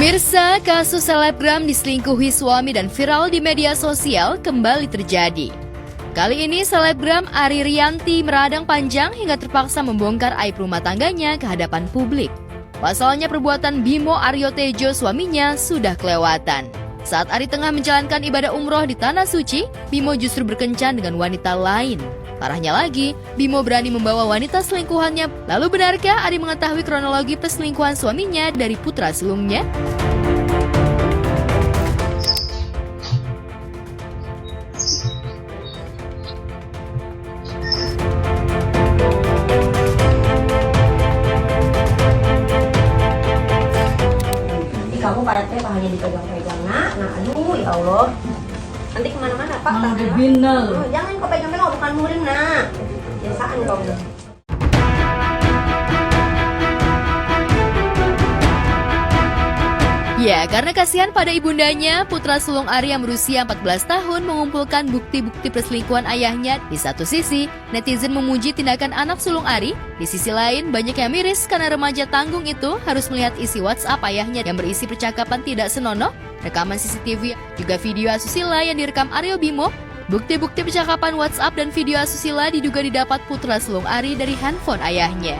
Pemirsa, kasus selebgram diselingkuhi suami dan viral di media sosial kembali terjadi. Kali ini selebgram Ari Rianti meradang panjang hingga terpaksa membongkar aib rumah tangganya ke hadapan publik. Pasalnya perbuatan Bimo Aryo Tejo suaminya sudah kelewatan. Saat Ari tengah menjalankan ibadah umroh di Tanah Suci, Bimo justru berkencan dengan wanita lain. Parahnya lagi, Bimo berani membawa wanita selingkuhannya. Lalu benarkah Ari mengetahui kronologi perselingkuhan suaminya dari putra sulungnya? Nanti kamu pada teh hanya dipegang-pegang nah aduh ya Allah. Nanti kemana-mana Pak? Jangan kau pegang-pegang, bukan murim nak. Biasaan kau. Ya, karena kasihan pada ibundanya, putra sulung Ari yang berusia 14 tahun mengumpulkan bukti-bukti perselingkuhan ayahnya. Di satu sisi, netizen memuji tindakan anak sulung Ari. Di sisi lain, banyak yang miris karena remaja tanggung itu harus melihat isi WhatsApp ayahnya yang berisi percakapan tidak senonoh, rekaman CCTV, juga video asusila yang direkam Aryo Bimo. Bukti-bukti percakapan WhatsApp dan video asusila diduga didapat putra sulung Ari dari handphone ayahnya.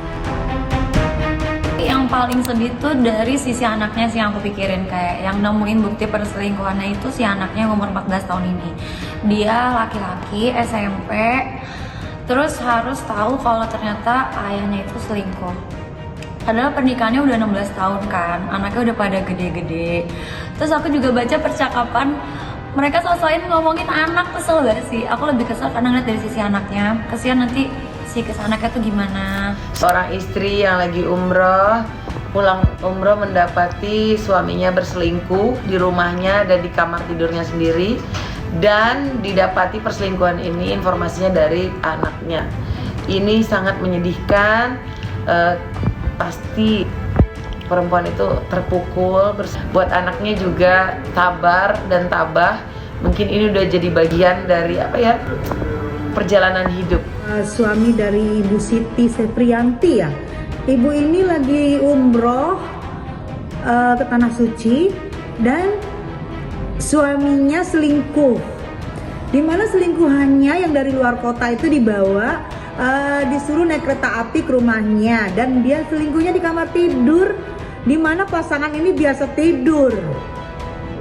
Yang paling sedih tuh dari sisi anaknya sih yang aku pikirin, kayak yang nemuin bukti perselingkuhannya itu si anaknya yang umur 14 tahun ini. Dia laki-laki SMP, terus harus tahu kalau ternyata ayahnya itu selingkuh. Padahal pernikahannya udah 16 tahun kan, anaknya udah pada gede-gede. Terus aku juga baca percakapan mereka selain ngomongin anak, kesel gak sih? Aku lebih kesel karena ngeliat dari sisi anaknya. Kasihan nanti psikis anaknya tuh gimana. Seorang istri yang lagi umroh, pulang umroh mendapati suaminya berselingkuh di rumahnya dan di kamar tidurnya sendiri. Dan didapati perselingkuhan ini informasinya dari anaknya. Ini sangat menyedihkan, pasti perempuan itu terpukul. Buat anaknya juga sabar dan tabah. Mungkin ini udah jadi bagian dari perjalanan hidup. Suami dari Ibu Siti Seprianti ya. Ibu ini lagi umroh ke Tanah Suci dan suaminya selingkuh. Dimana selingkuhannya yang dari luar kota itu dibawa, disuruh naik kereta api ke rumahnya dan dia selingkuhnya di kamar tidur, dimana pasangan ini biasa tidur.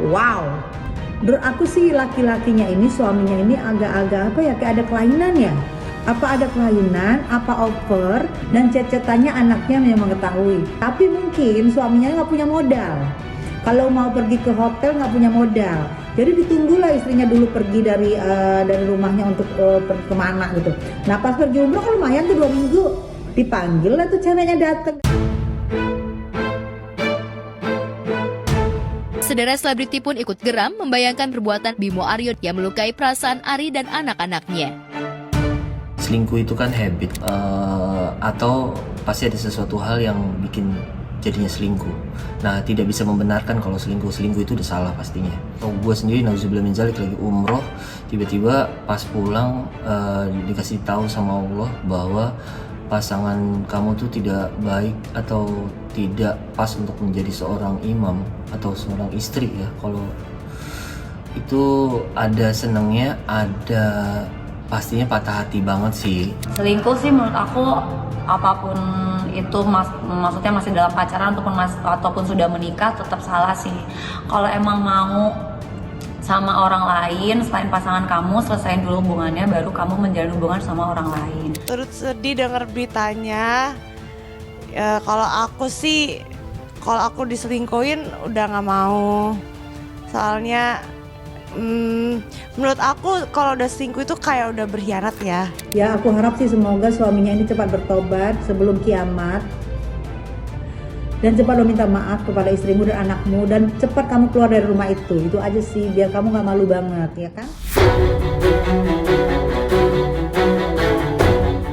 Wow. Menurut aku sih laki-lakinya ini, suaminya ini agak-agak kayak ada kelainan ya. Apa ada kelainan, apa over, dan chat-chatannya anaknya memang mengetahui. Tapi mungkin suaminya nggak punya modal. Kalau mau pergi ke hotel nggak punya modal. Jadi ditunggulah istrinya dulu pergi dari rumahnya untuk pergi kemana gitu. Nah pas pergi umroh kan lumayan tuh 2 minggu. Dipanggil lah tuh ceweknya datang. Sederet selebriti pun ikut geram membayangkan perbuatan Bimo Aryo yang melukai perasaan Ari dan anak-anaknya. Selingkuh itu kan habit, atau pasti ada sesuatu hal yang bikin jadinya selingkuh. Nah, tidak bisa membenarkan kalau selingkuh itu udah salah pastinya. Gue sendiri nauzubillah min dzalik lagi umroh, tiba-tiba pas pulang dikasih tahu sama Allah bahwa pasangan kamu tuh tidak baik atau tidak pas untuk menjadi seorang imam atau seorang istri ya. Kalau itu ada senengnya, ada pastinya patah hati banget sih. Selingkuh sih menurut aku apapun itu maksudnya masih dalam pacaran ataupun sudah menikah tetap salah sih. Kalau emang mau sama orang lain selain pasangan kamu, selesaiin dulu hubungannya baru kamu menjalin hubungan sama orang lain. Turut sedih dengar beritanya. Kalau aku diselingkuhin udah nggak mau. Soalnya menurut aku kalau udah selingkuh itu kayak udah berkhianat ya. Ya aku harap sih semoga suaminya ini cepat bertobat sebelum kiamat. Dan cepat lo minta maaf kepada istrimu dan anakmu dan cepat kamu keluar dari rumah itu. Itu aja sih biar kamu gak malu banget ya kan.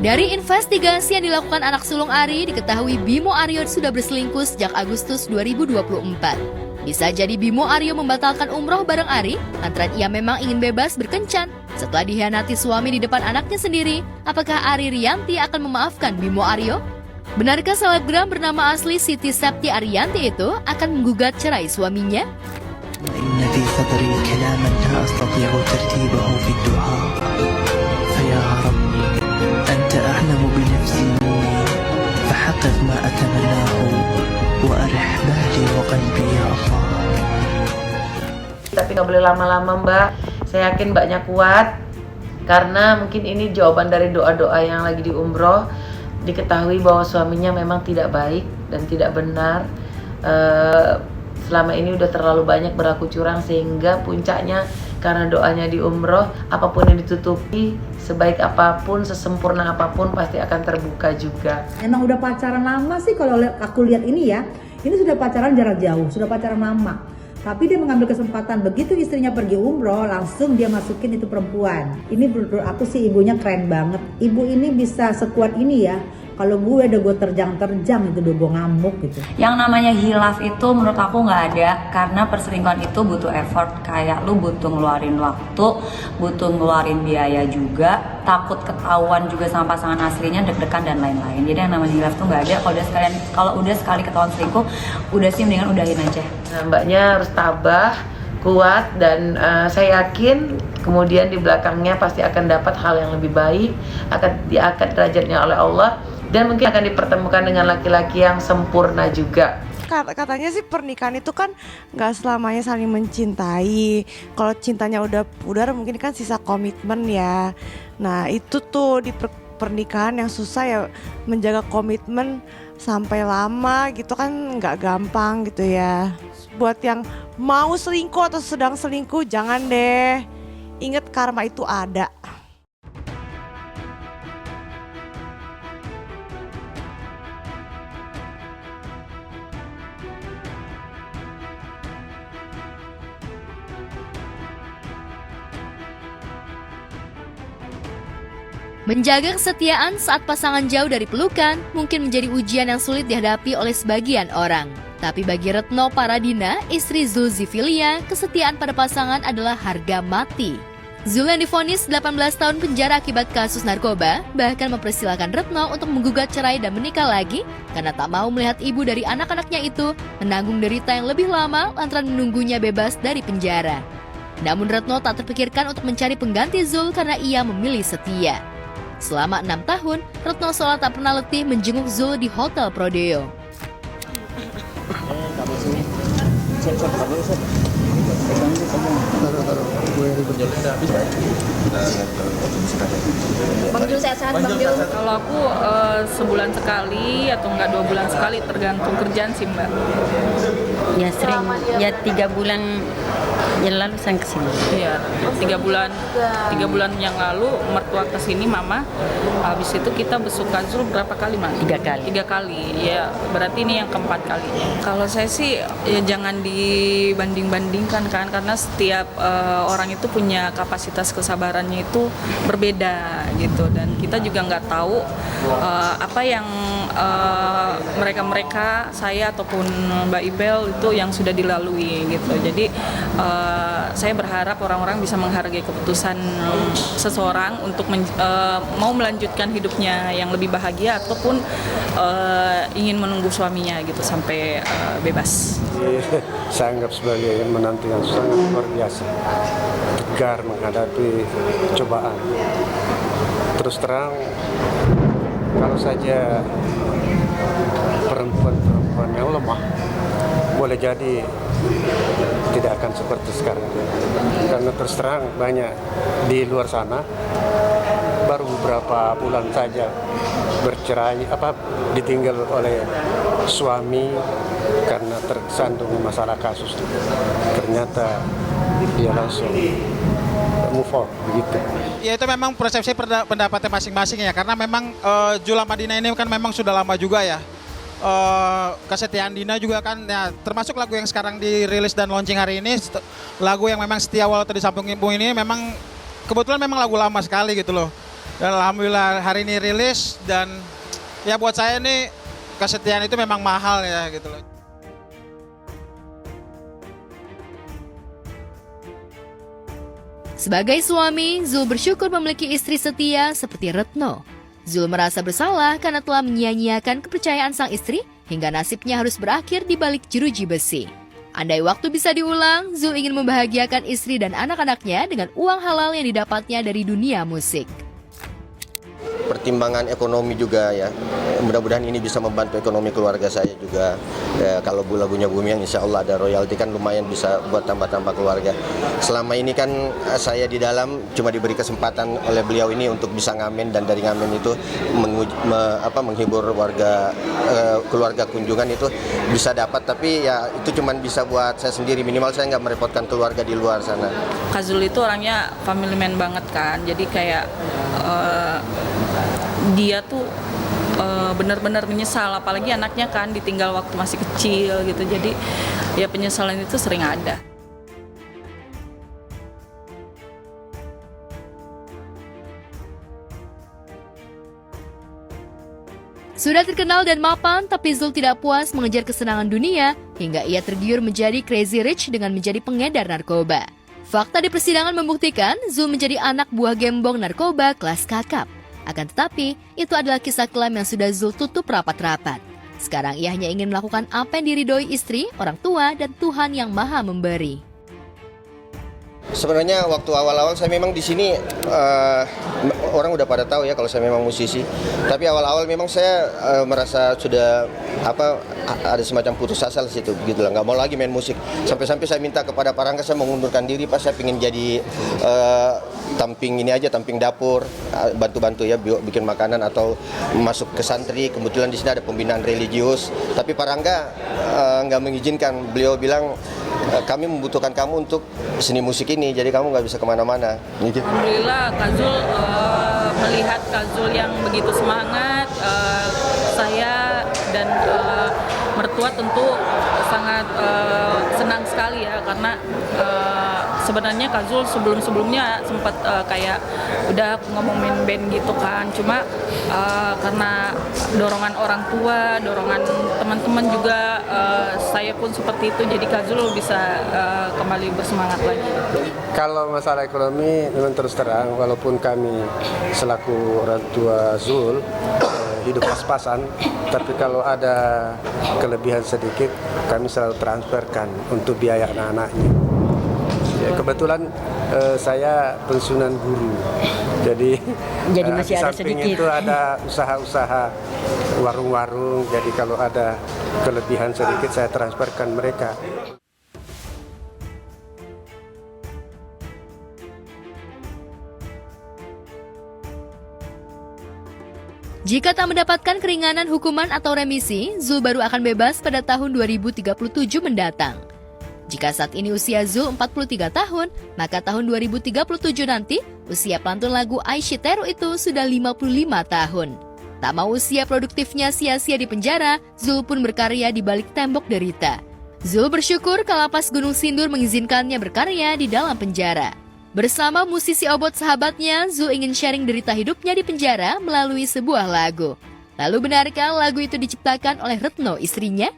Dari investigasi yang dilakukan anak sulung Ari, diketahui Bimo Aryo sudah berselingkuh sejak Agustus 2024. Bisa jadi Bimo Aryo membatalkan umroh bareng Ari, lantaran ia memang ingin bebas berkencan. Setelah dikhianati suami di depan anaknya sendiri, apakah Ari Rianti akan memaafkan Bimo Aryo? Benarkah selebgram bernama asli Siti Septi Ariyanti itu akan menggugat cerai suaminya? إن في صدري كلاما لا أستطيع ترتيبه في الدعاء فيا ربي أنت أعلم بنفسي مني فحقق ما أتمناه وأرح بالي وقلبي يا الله. Tapi nggak boleh lama-lama Mbak. Saya yakin Mbaknya kuat karena mungkin ini jawaban dari doa-doa yang lagi di umroh. Diketahui bahwa suaminya memang tidak baik dan tidak benar. Selama ini udah terlalu banyak berlaku curang sehingga puncaknya karena doanya di umroh, apapun yang ditutupi, sebaik apapun, sesempurna apapun pasti akan terbuka juga. Emang udah pacaran lama sih kalau aku lihat ini ya. Ini sudah pacaran jarak jauh, sudah pacaran lama. Tapi dia mengambil kesempatan, begitu istrinya pergi umroh, langsung dia masukin itu perempuan. Ini menurut aku sih ibunya keren banget. Ibu ini bisa sekuat ini ya. Kalau gue udah gue terjang itu udah gue ngamuk gitu. Yang namanya hilaf itu menurut aku nggak ada, karena perselingkuhan itu butuh effort. Kayak lu butuh ngeluarin waktu, butuh ngeluarin biaya juga, takut ketahuan juga sama pasangan aslinya, deg-degan dan lain-lain. Jadi yang namanya hilaf tuh nggak ada. Kalau udah sekali ketahuan selingkuh, udah sih mendingan udahin aja. Nah, Mbaknya harus tabah, kuat, dan saya yakin kemudian di belakangnya pasti akan dapat hal yang lebih baik, akan diangkat derajatnya oleh Allah, dan mungkin akan dipertemukan dengan laki-laki yang sempurna juga. Katanya sih pernikahan itu kan nggak selamanya saling mencintai. Kalau cintanya udah pudar mungkin kan sisa komitmen ya. Nah itu tuh di pernikahan yang susah ya, menjaga komitmen sampai lama gitu kan nggak gampang gitu ya. Buat yang mau selingkuh atau sedang selingkuh jangan deh. Ingat karma itu ada. Menjaga kesetiaan saat pasangan jauh dari pelukan mungkin menjadi ujian yang sulit dihadapi oleh sebagian orang. Tapi bagi Retno Paradina, istri Zulzifilia, kesetiaan pada pasangan adalah harga mati. Zul yang divonis 18 tahun penjara akibat kasus narkoba, bahkan mempersilahkan Retno untuk menggugat cerai dan menikah lagi karena tak mau melihat ibu dari anak-anaknya itu menanggung derita yang lebih lama lantaran menunggunya bebas dari penjara. Namun Retno tak terpikirkan untuk mencari pengganti Zul karena ia memilih setia. Selama 6 tahun, Retno seolah tak pernah letih menjenguk Zul di Hotel Prodeo. Bang Jul sehat-sehat Bang Jul. Kalau aku sebulan sekali atau enggak 2 bulan sekali, tergantung kerjaan sih Mbak. Ya sering, ya 3 bulan yang lalu saya kesini. Iya, 3 bulan yang lalu mertua kesini Mama. Habis itu kita besukan Zul berapa kali Mas? 3 kali. 3 kali, ya berarti ini yang keempat kalinya. Kalau saya sih ya jangan dibanding-bandingkan kan, karena setiap orang itu punya kapasitas kesabarannya itu berbeda gitu, dan kita juga nggak tahu apa yang mereka saya ataupun Mbak Ibel itu yang sudah dilalui gitu. Jadi saya berharap orang-orang bisa menghargai keputusan seseorang untuk mau melanjutkan hidupnya yang lebih bahagia ataupun ingin menunggu suaminya gitu sampai bebas. Saya anggap sebagai menantu yang sangat luar biasa, tegar menghadapi cobaan. Terus terang, kalau saja perempuan yang lemah, boleh jadi tidak akan seperti sekarang. Karena terus terang banyak di luar sana baru beberapa bulan saja bercerai, ditinggal oleh suami karena tersandung masalah kasus. Ternyata dia langsung move on begitu. Ya itu memang persepsi pendapatnya masing-masing ya, karena memang Jula Madinah ini kan memang sudah lama juga ya. Kesetiaan Dina juga kan ya, termasuk lagu yang sekarang dirilis dan launching hari ini, lagu yang memang Setia Walau Di Samping Ibu ini memang kebetulan memang lagu lama sekali gitu loh. Dan alhamdulillah hari ini rilis, dan ya buat saya ini kesetiaan itu memang mahal ya gitu loh. Sebagai suami, Zul bersyukur memiliki istri setia seperti Retno. Zul merasa bersalah karena telah menyia-nyiakan kepercayaan sang istri hingga nasibnya harus berakhir di balik jeruji besi. Andai waktu bisa diulang, Zul ingin membahagiakan istri dan anak-anaknya dengan uang halal yang didapatnya dari dunia musik. Pertimbangan ekonomi juga ya, mudah-mudahan ini bisa membantu ekonomi keluarga saya juga. Ya, kalau lagunya Bumiang insya Allah ada royalti kan lumayan bisa buat tambah-tambah keluarga. Selama ini kan saya di dalam cuma diberi kesempatan oleh beliau ini untuk bisa ngamen, dan dari ngamen itu menghibur warga, keluarga kunjungan itu bisa dapat, tapi ya itu cuma bisa buat saya sendiri, minimal saya nggak merepotkan keluarga di luar sana. Kak Zul itu orangnya family man banget kan, jadi kayak dia tuh benar-benar menyesal, apalagi anaknya kan ditinggal waktu masih kecil gitu, jadi ya penyesalan itu sering ada. Sudah terkenal dan mapan, tapi Zul tidak puas mengejar kesenangan dunia hingga ia tergiur menjadi crazy rich dengan menjadi pengedar narkoba. Fakta di persidangan membuktikan Zul menjadi anak buah gembong narkoba kelas kakap. Akan tetapi, itu adalah kisah kelam yang sudah Zul tutup rapat-rapat. Sekarang ia hanya ingin melakukan apa yang diridhoi istri, orang tua, dan Tuhan yang Maha Memberi. Sebenarnya waktu awal-awal saya memang di sini orang udah pada tahu ya kalau saya memang musisi. Tapi awal-awal memang saya merasa sudah ada semacam putus asa di situ, gitu lah. Nggak mau lagi main musik. Sampai-sampai saya minta kepada Pak Rangga, saya mengundurkan diri, Pak, saya ingin jadi tamping ini aja, tamping dapur, bantu-bantu ya, bikin makanan atau masuk ke santri. Kebetulan di sini ada pembinaan religius. Tapi Pak Rangga nggak mengizinkan. Beliau bilang, kami membutuhkan kamu untuk seni musik ini, jadi kamu nggak bisa kemana-mana. Alhamdulillah Kak Zul, melihat Kak Zul yang begitu semangat, saya dan mertua tentu sangat senang sekali ya, karena sebenarnya Kak Zul sebelum-sebelumnya sempat kayak udah ngomongin band gitu kan, cuma karena dorongan orang tua, dorongan teman-teman juga, saya pun seperti itu, jadi Kak Zul bisa kembali bersemangat lagi. Kalau masalah ekonomi memang terus terang, walaupun kami selaku orang tua Zul hidup pas-pasan, tapi kalau ada kelebihan sedikit kami selalu transferkan untuk biaya anak-anaknya. Ya, kebetulan saya pensiunan guru, jadi masih ada samping sedikit. itu ada usaha-usaha warung-warung, jadi kalau ada kelebihan sedikit saya transferkan mereka. Jika tak mendapatkan keringanan hukuman atau remisi, Zul baru akan bebas pada tahun 2037 mendatang. Jika saat ini usia Zul 43 tahun, maka tahun 2037 nanti, usia pelantun lagu Aishiteru itu sudah 55 tahun. Tak mau usia produktifnya sia-sia di penjara, Zul pun berkarya di balik tembok derita. Zul bersyukur Kalapas Gunung Sindur mengizinkannya berkarya di dalam penjara. Bersama musisi obot sahabatnya, Zul ingin sharing derita hidupnya di penjara melalui sebuah lagu. Lalu benarkah lagu itu diciptakan oleh Retno, istrinya?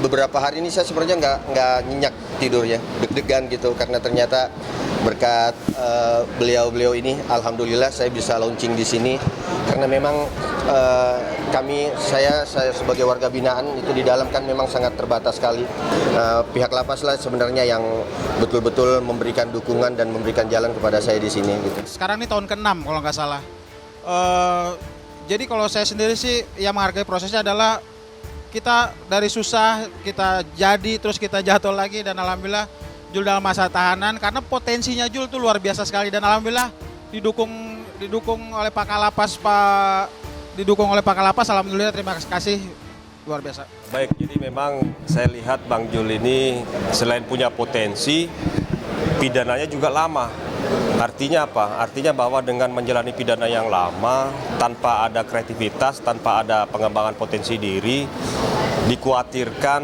Beberapa hari ini saya sebenarnya nggak nyenyak tidurnya, deg-degan gitu, karena ternyata berkat beliau ini, alhamdulillah saya bisa launching di sini, karena memang saya sebagai warga binaan itu di dalam kan memang sangat terbatas sekali. Pihak lapas lah sebenarnya yang betul-betul memberikan dukungan dan memberikan jalan kepada saya di sini. Gitu. Sekarang ini tahun ke-6 kalau nggak salah. Jadi kalau saya sendiri sih yang menghargai prosesnya adalah kita dari susah, kita jadi, terus kita jatuh lagi, dan alhamdulillah Jul dalam masa tahanan, karena potensinya Jul tuh luar biasa sekali, dan alhamdulillah didukung oleh Pak Kalapas, alhamdulillah terima kasih, luar biasa. Baik, jadi memang saya lihat Bang Jul ini selain punya potensi, pidananya juga lama. Artinya apa? Artinya bahwa dengan menjalani pidana yang lama, tanpa ada kreativitas, tanpa ada pengembangan potensi diri, dikhawatirkan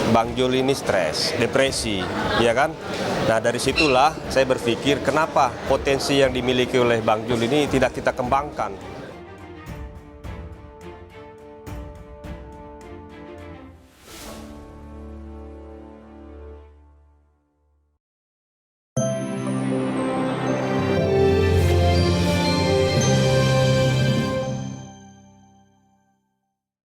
Bang Jul ini stres, depresi, ya kan? Nah dari situlah saya berpikir kenapa potensi yang dimiliki oleh Bang Jul ini tidak kita kembangkan.